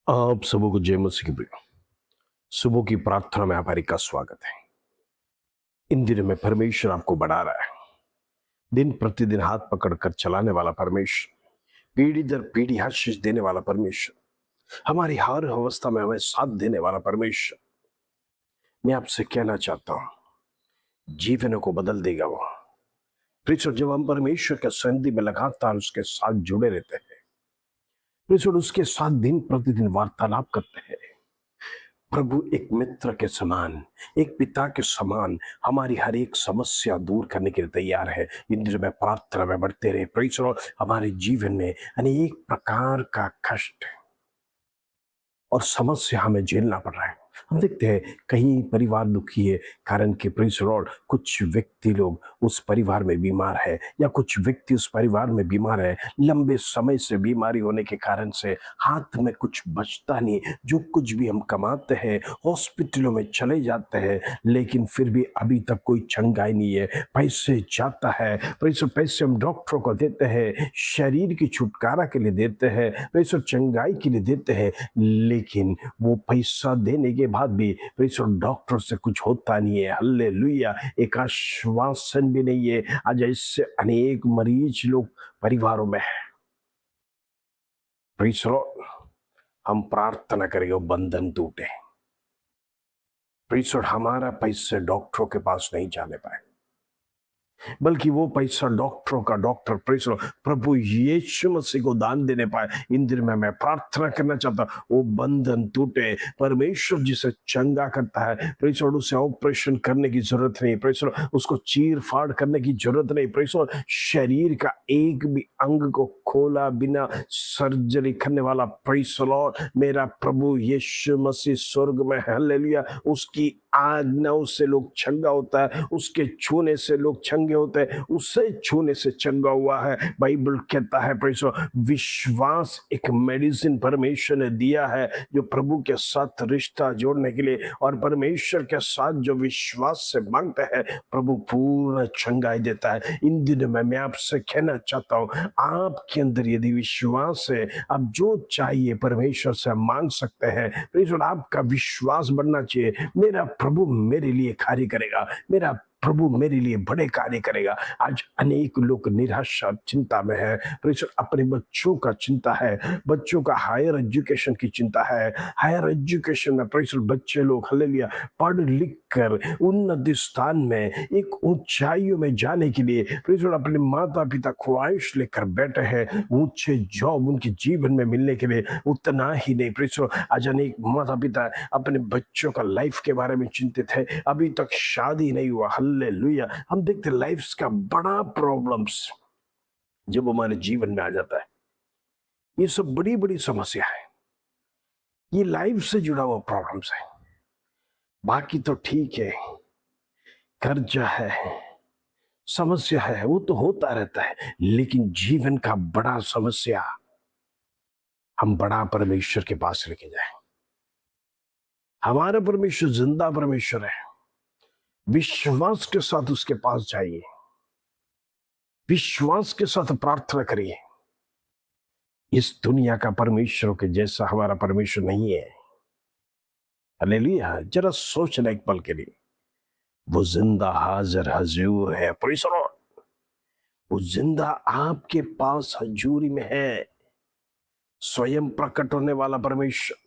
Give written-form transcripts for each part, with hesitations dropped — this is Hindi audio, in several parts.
आप सबों को जय मसीह की प्रिय। सुबह की प्रार्थना में आप का स्वागत है। इन दिनों में परमेश्वर आपको बढ़ा रहा है। दिन प्रतिदिन हाथ पकड़कर चलाने वाला परमेश्वर, पीढ़ी दर पीढ़ी आशीष देने वाला परमेश्वर, हमारी हर अवस्था में हमें साथ देने वाला परमेश्वर। मैं आपसे कहना चाहता हूं, जीवनों को बदल देगा वो। प्रीश्वर, जब हम परमेश्वर के सन्निधि में लगातार उसके साथ जुड़े रहते हैं, प्रीश्वर उसके साथ दिन प्रतिदिन वार्तालाप करते हैं, प्रभु एक मित्र के समान, एक पिता के समान हमारी हर एक समस्या दूर करने के लिए तैयार है। इन दिनों में प्रार्थना में बढ़ते रहे। प्रेस हमारे जीवन में अनेक प्रकार का कष्ट और समस्या हमें झेलना पड़ रहा है। हम देखते हैं कहीं परिवार दुखी है, कारण कि प्रेस लॉर्ड कुछ व्यक्ति लोग उस परिवार में बीमार है, या कुछ व्यक्ति उस परिवार में बीमार है। लंबे समय से बीमारी होने के कारण से हाथ में कुछ बचता नहीं। जो कुछ भी हम कमाते हैं हॉस्पिटलों में चले जाते हैं, लेकिन फिर भी अभी तक कोई चंगाई नहीं है। पैसे जाता है, पैसे हम डॉक्टरों को देते हैं, शरीर की छुटकारा के लिए देते हैं, पैसे चंगाई के लिए देते हैं, लेकिन वो पैसा देने के बाद भी प्रेसर डॉक्टर से कुछ होता नहीं है। हालेलुया, एक आश्वासन भी नहीं है। आज ऐसे अनेक मरीज लोग परिवारों में है। प्रेसर हम प्रार्थना करेंगे बंधन टूटे। प्रेसर हमारा पैसे डॉक्टरों के पास नहीं जाने पाए, बल्कि वो पैसा डॉक्टरों का डॉक्टर प्रेसर प्रभु यीशु मसीह को दान देने पाए। इन दिन में मैं प्रार्थना करना चाहता हूं, वो बंधन टूटे। परमेश्वर जिसे चंगा करता है प्रेसर, उसे ऑपरेशन करने की जरूरत नहीं, प्रेसर उसको चीर फाड़ करने की जरूरत नहीं। प्रेसर शरीर का एक भी अंग को खोला बिना सर्जरी करने वाला प्रेसर मेरा प्रभु यीशु मसीह स्वर्ग में है। हालेलुया, उसकी आज्ञाओं से लोग चंगा होता है, उसके छूने से लोग चंगे होते हैं, उससे छूने से चंगा हुआ है। बाइबल कहता है प्रेसो, विश्वास एक मेडिसिन परमेश्वर ने दिया है जो प्रभु के साथ रिश्ता जोड़ने के लिए, और परमेश्वर के साथ जो विश्वास से मांगते हैं प्रभु पूर्ण चंगाई देता है। इन दिनों में मैं आपसे कहना चाहता हूं, आपके अंदर यदि विश्वास है, आप जो चाहिए परमेश्वर से मांग सकते हैं। प्रेसो आपका विश्वास बढ़ना चाहिए। मेरा प्रभु मेरे लिए कार्य करेगा, मेरा प्रभु मेरे लिए बड़े कार्य करेगा। आज अनेक लोग निराशा चिंता में है, अपने बच्चों का चिंता है, बच्चों का हायर एजुकेशन की चिंता है। हायर एजुकेशन में बच्चे लोग हालेलुया पढ़ लिख कर उन्नत स्थान में एक ऊंचाइयों में जाने के लिए अपने माता पिता ख्वाहिश लेकर बैठे हैं। ऊंचे जॉब उनके जीवन में मिलने के लिए, उतना ही नहीं आज अनेक माता पिता अपने बच्चों का लाइफ के बारे में चिंतित है, अभी तक शादी नहीं हुआ। हालेलुया, हम देखते लाइफ का बड़ा प्रॉब्लम्स जब हमारे जीवन में आ जाता है, ये सब बड़ी बड़ी समस्या है, ये लाइफ से जुड़ा हुआ प्रॉब्लम्स है। बाकी तो ठीक है, कर्जा है, समस्या है, वो तो होता रहता है, लेकिन जीवन का बड़ा समस्या हम बड़ा परमेश्वर के पास लेके जाए। हमारा परमेश्वर जिंदा परमेश्वर है। विश्वास के साथ उसके पास जाइए, विश्वास के साथ प्रार्थना करिए। इस दुनिया का परमेश्वर के जैसा हमारा परमेश्वर नहीं है। हालेलुया, जरा सोचना एक पल के लिए, वो जिंदा हाजिर हजूर है। प्रेज़ द लॉर्ड, वो जिंदा आपके पास हजूरी में है। स्वयं प्रकट होने वाला परमेश्वर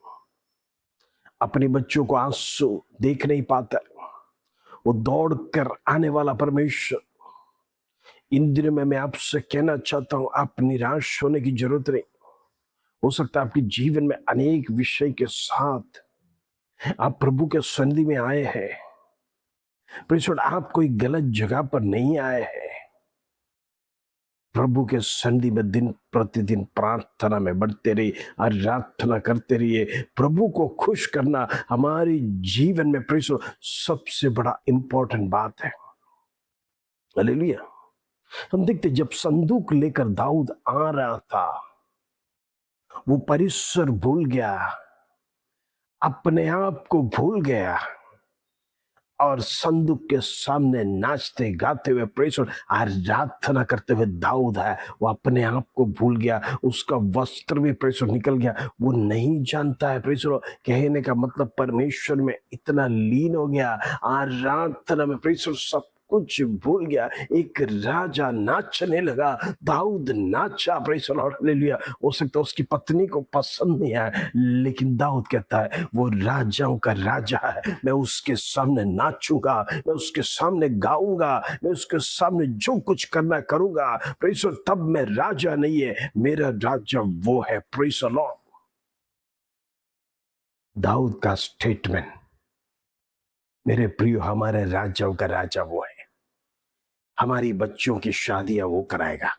अपने बच्चों को आंसू देख नहीं पाता, वो दौड़ कर आने वाला परमेश्वर। इन दिनों में मैं आपसे कहना चाहता हूं, आप निराश होने की जरूरत नहीं। हो सकता है आपके जीवन में अनेक विषय के साथ आप प्रभु के सन्निधि में आए हैं, पर आप कोई गलत जगह पर नहीं आए हैं। प्रभु के सन्निधि में दिन प्रतिदिन प्रार्थना में बढ़ते रहिए, आराधना करते रहिए। प्रभु को खुश करना हमारे जीवन में प्रेसो सबसे बड़ा इंपॉर्टेंट बात है। हालेलुया, हम देखते जब संदूक लेकर दाऊद आ रहा था, वो परिसर भूल गया, अपने आप को भूल गया, और संदूक के सामने नाचते गाते हुए प्रेस आराधना करते हुए दाऊद है, वो अपने आप को भूल गया, उसका वस्त्र भी प्रेस निकल गया, वो नहीं जानता है प्रेस। कहने का मतलब परमेश्वर में इतना लीन हो गया, आराधना में प्रेस सब कुछ भूल गया। एक राजा नाचने लगा, दाऊद नाचा, प्रेस लॉर्ड हालेलुया। हो सकता है उसकी पत्नी को पसंद नहीं आया, लेकिन दाऊद कहता है वो राजाओं का राजा है, मैं उसके सामने नाचूंगा, मैं उसके सामने गाऊंगा, मैं उसके सामने जो कुछ करना करूंगा। प्रेस तब मैं राजा नहीं है, मेरा राजा वो है। Press Lord. दाऊद का स्टेटमेंट, मेरे प्रियो, हमारे राजाओं का राजा वो है। हमारी बच्चों की शादियां वो कराएगा,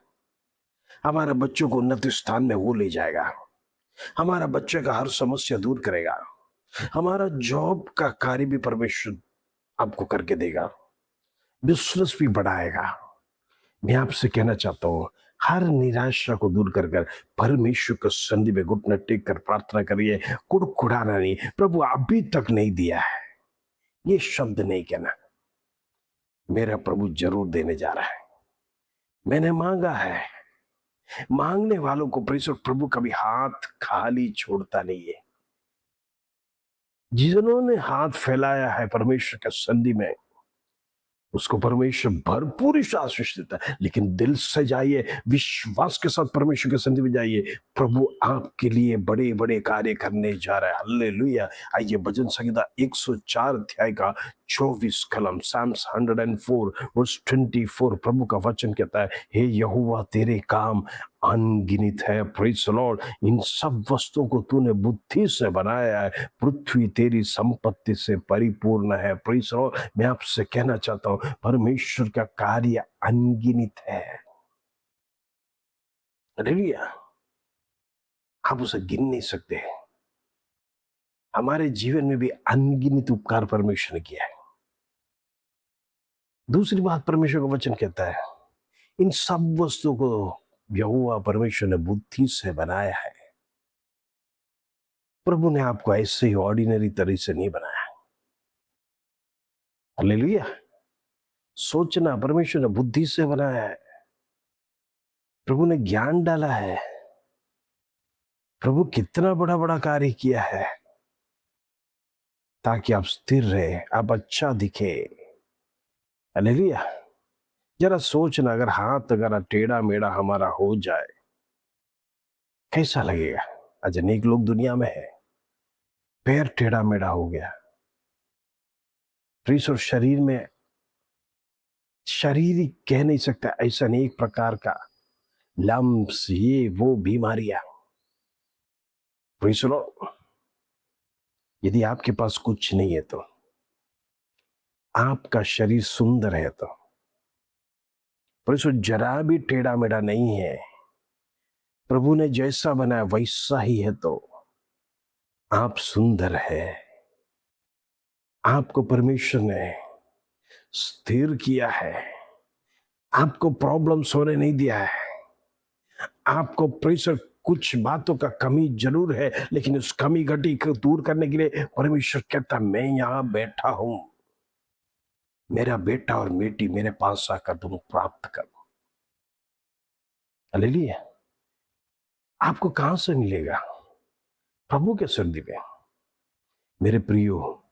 हमारे बच्चों को उन्नत स्थान में वो ले जाएगा, हमारा बच्चे का हर समस्या दूर करेगा, हमारा जॉब का कार्य भी परमेश्वर आपको करके देगा, बिजनेस भी बढ़ाएगा। मैं आपसे कहना चाहता हूं, हर निराशा को दूर कर कर परमेश्वर के सन्निधि में घुटने टेक कर प्रार्थना करिए। कुड़कुड़ाना नहीं, प्रभु अभी तक नहीं दिया है, ये शब्द नहीं कहना। मेरा प्रभु जरूर देने जा रहा है, मैंने मांगा है। मांगने वालों को प्रभु कभी हाथ खाली छोड़ता नहीं है। जिन्होंने हाथ फैलाया है परमेश्वर के सन्निधि में, उसको परमेश्वर भरपूर आशीष देता है। लेकिन दिल से जाइए, विश्वास के साथ परमेश्वर के सन्निधि में जाइए, प्रभु आपके लिए बड़े बड़े कार्य करने जा रहा है। हालेलुया। आइए भजन संहिता 104 अध्याय का 24 कलम, Psalms 104 वर्स 24, प्रभु का वचन कहता है, हे यहोवा तेरे काम अनगिनित है। Praise the Lord. इन सब वस्तुओं को तूने बुद्धि से बनाया है, पृथ्वी तेरी संपत्ति से परिपूर्ण है। Praise the Lord. मैं आपसे कहना चाहता हूं, परमेश्वर का कार्य अनगिनित है। हालेलुया। आप उसे गिन नहीं सकते। हमारे जीवन में भी अनगिनित उपकार परमेश्वर ने किया है। दूसरी बात, परमेश्वर का वचन कहता है, इन सब वस्तुओं को यहोवा परमेश्वर ने बुद्धि से बनाया है। प्रभु ने आपको ऐसे ही ऑर्डिनरी तरह से नहीं बनाया। हालेलुया। सोचना, परमेश्वर ने बुद्धि से बनाया है, प्रभु ने ज्ञान डाला है, प्रभु कितना बड़ा बड़ा कार्य किया है ताकि आप स्थिर रहे, आप अच्छा दिखे। हालेलुया। जरा सोचना, अगर हाथ अगर टेढ़ा मेढ़ा हमारा हो जाए कैसा लगेगा। आज अनेक लोग दुनिया में है, पैर टेढ़ा मेढ़ा हो गया, और शरीर में, शरीर ही कह नहीं सकता, ऐसा अनेक प्रकार का लम्प्स, ये वो बीमारियां। यदि आपके पास कुछ नहीं है तो, आपका शरीर सुंदर है तो, पर जरा भी टेढ़ा मेढ़ा नहीं है, प्रभु ने जैसा बनाया वैसा ही है, तो आप सुंदर है। आपको परमेश्वर ने स्थिर किया है, आपको प्रॉब्लम्स होने नहीं दिया है। आपको प्रेशर, कुछ बातों का कमी जरूर है, लेकिन उस कमी घटी को दूर करने के लिए परमेश्वर कहता, मैं यहां बैठा हूं, मेरा बेटा और बेटी मेरे पास आकर तुम प्राप्त करो। हालेलुया। आपको कहां से मिलेगा? प्रभु के सन्निधि में। मेरे प्रियो,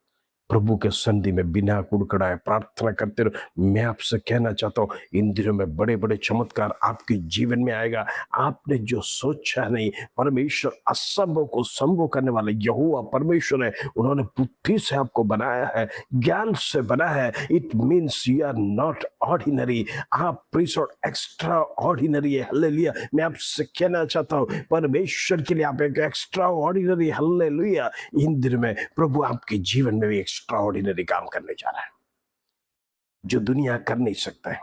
प्रभु के सन्निधि में बिना कुड़कड़ाए प्रार्थना करते रहो। मैं आपसे कहना चाहता हूं, इन दिनों में बड़े बड़े चमत्कार आपके जीवन में आएगा। आपने जो सोचा नहीं, परमेश्वर असंभव को संभव करने वाले यहोवा परमेश्वर है। उन्होंने बुद्धि से आपको बनाया है, ज्ञान से बनाया है। It means you are not ordinary, आप प्रीसोड एक्स्ट्रा ऑर्डिनरी है। हालेलुया। मैं आपसे कहना चाहता हूं, परमेश्वर के लिए आप एक एक्स्ट्रा ऑर्डिनरी। हालेलुया। इन दिनों में प्रभु आपके जीवन में भी एक्स्ट्रा ऑर्डिनरी काम करने जा रहा है, जो दुनिया कर नहीं सकता है।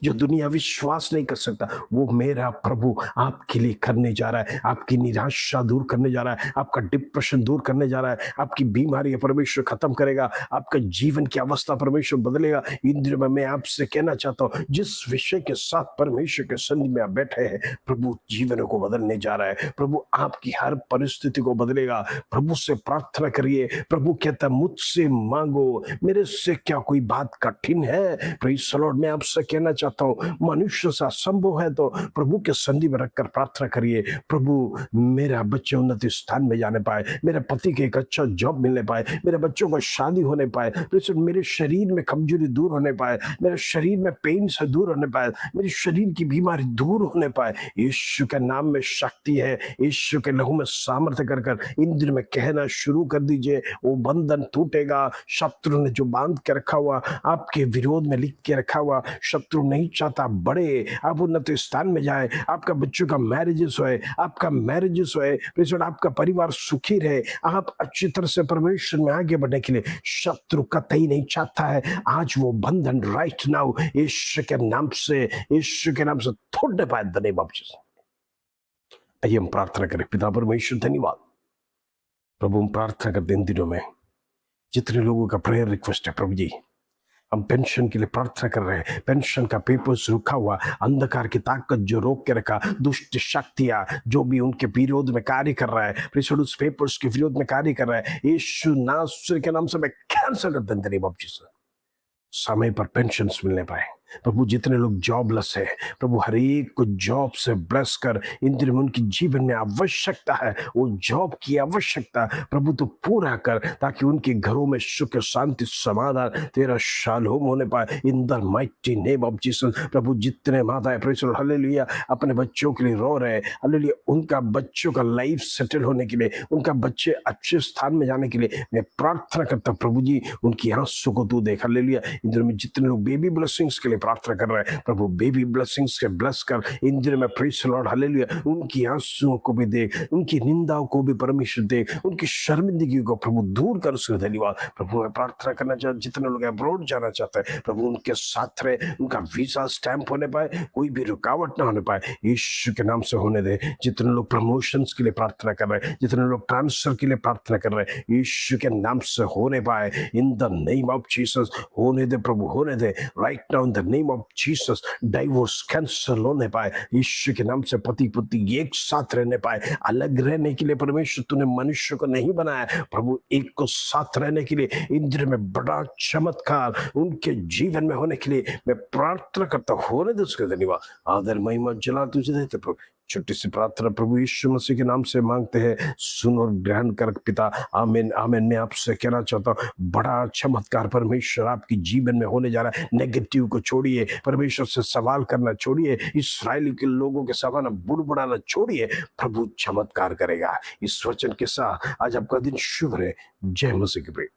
जो दुनिया विश्वास नहीं कर सकता, वो मेरा प्रभु आपके लिए करने जा रहा है। आपकी निराशा दूर करने जा रहा है, आपका डिप्रेशन दूर करने जा रहा है, आपकी बीमारी परमेश्वर खत्म करेगा, आपका जीवन की अवस्था परमेश्वर बदलेगा। इन दिनों में मैं आपसे कहना चाहता हूं, जिस विषय के साथ परमेश्वर के सन्निधि में आप बैठे हैं, प्रभु जीवनों को बदलने जा रहा है। प्रभु आपकी हर परिस्थिति को बदलेगा। प्रभु से प्रार्थना करिए। प्रभु कहता है, मुझसे मांगो, मेरे से क्या कोई बात कठिन है। Praise the Lord. मैं आपसे कहना चाहता हूं, मनुष्य से असंभव है तो प्रभु के सन्निधि में रखकर प्रार्थना करिए। प्रभु मेरा बच्चे उन्नति स्थान में जाने पाए, मेरे पति के एक अच्छा जॉब मिलने पाए, मेरे बच्चों को शादी होने पाए, मेरे शरीर में कमजोरी दूर होने पाए, मेरे शरीर में पेन से दूर होने पाए, मेरे शरीर की बीमारी दूर होने पाए। यीशु के नाम में शक्ति है, यीशु के लहू में सामर्थ्य कर कर इन दिनों में कहना शुरू कर दीजिए। वो बंधन टूटेगा। शत्रु ने जो बांध के रखा हुआ, आपके विरोध में लिख के रखा हुआ, शत्रु नहीं चाहता बढ़े, आप उन्नत स्थान में जाए, आपका बच्चों का मैरिजेस होए, आपका मैरिजेस होए, आपका परिवार सुखी रहे, आप अच्छी तरह से परमेश्वर में आगे बढ़ने के लिए शत्रु कतई नहीं चाहता है। आज वो बंधन राइट नाउ यीशु के नाम से तोड़ने पाए। The name of Jesus. आइए हम प्रार्थना करें। पिता परमेश्वर धन्यवाद प्रभु, हम प्रार्थना करते इन दिनों में जितने लोगों का प्रेयर रिक्वेस्ट है प्रभु जी, हम पेंशन के लिए प्रार्थना कर रहे हैं। पेंशन का पेपर्स रुका हुआ, अंधकार की ताकत जो रोक के रखा, दुष्ट शक्तियां जो भी उनके विरोध में कार्य कर रहा है, उस पेपर्स के विरोध में कार्य कर रहा है, यीशु नासरी के नाम से मैं कैंसिल कर देता हूं बाबू जी। समय पर पेंशन मिलने पाए प्रभु। जितने लोग जॉबलेस है प्रभु, हर एक को जॉब से ब्लेस कर। इन दिनों में उनकी जीवन में आवश्यकता है, वो जॉब की आवश्यकता प्रभु तो पूरा कर, ताकि उनके घरों में सुख शांति समाधान तेरा शालोम होने पाए। In the mighty name of Jesus. प्रभु जितने माताएं प्रेज़ हालेलुया अपने बच्चों के लिए रो रहे, हालेलुया उनका बच्चों का लाइफ सेटल होने के लिए, उनका बच्चे अच्छे स्थान में जाने के लिए मैं प्रार्थना करता हूं प्रभु जी, उनकी आंसू को तू देख। हालेलुया इन दिनों में जितने लोग बेबी ब्लेसिंग्स के लिए प्रार्थना कर रहे हैं प्रभु, बेबी ब्लेसिंग्स के ब्लेस कर इन दिनों में। प्रेज़ द लॉर्ड हालेलुया उनकी आंसुओं को भी देख, उनकी निंदाओं को भी परमेश्वर देख, उनकी शर्मिंदगी को प्रभु दूर कर। उसके धन्यवाद प्रभु। मैं प्रार्थना करना चाहता, जितने लोग अब्रॉड जाना चाहते हैं प्रभु उनके साथ रहे, उनका वीजा स्टैंप होने पाए, कोई भी रुकावट ना होने पाए, यीशु के नाम से होने दे। जितने लोग प्रमोशंस के लिए प्रार्थना कर रहे हैं, जितने लोग ट्रांसफर के लिए प्रार्थना कर रहे हैं, यीशु के नाम से होने पाए। In the name of Jesus होने दे प्रभु, होने दे right now in the name of Jesus. Divorce cancel होने पाए यीशु के नाम से। पति पत्नी एक साथ रहने पाए। अलग रहने के लिए परमेश्वर तूने मनुष्य को नहीं बनाया प्रभु, एक को साथ रहने के लिए इन दिनों में बड़ा चमत्कार उनके जीवन में होने के लिए मैं प्रार्थना करता हूं। होने दे उसके धन्यवाद, आदर महिमा जला तुझे देते प्रभु। छोटी सी प्रार्थना प्रभु यीशु मसीह के नाम से मांगते हैं, सुन और ग्रहण कर पिता। आमीन आमीन। मैं आपसे कहना चाहता हूँ, बड़ा चमत्कार परमेश्वर आपकी जीवन में होने जा रहा है। नेगेटिव को छोड़िए, परमेश्वर से सवाल करना छोड़िए, इस्राएली के लोगों के सवाल बुड़बुड़ाना छोड़िए, प्रभु चमत्कार करेगा। इस वचन के साथ आज आपका दिन शुभ रहे। जय मसीह की प्रिय।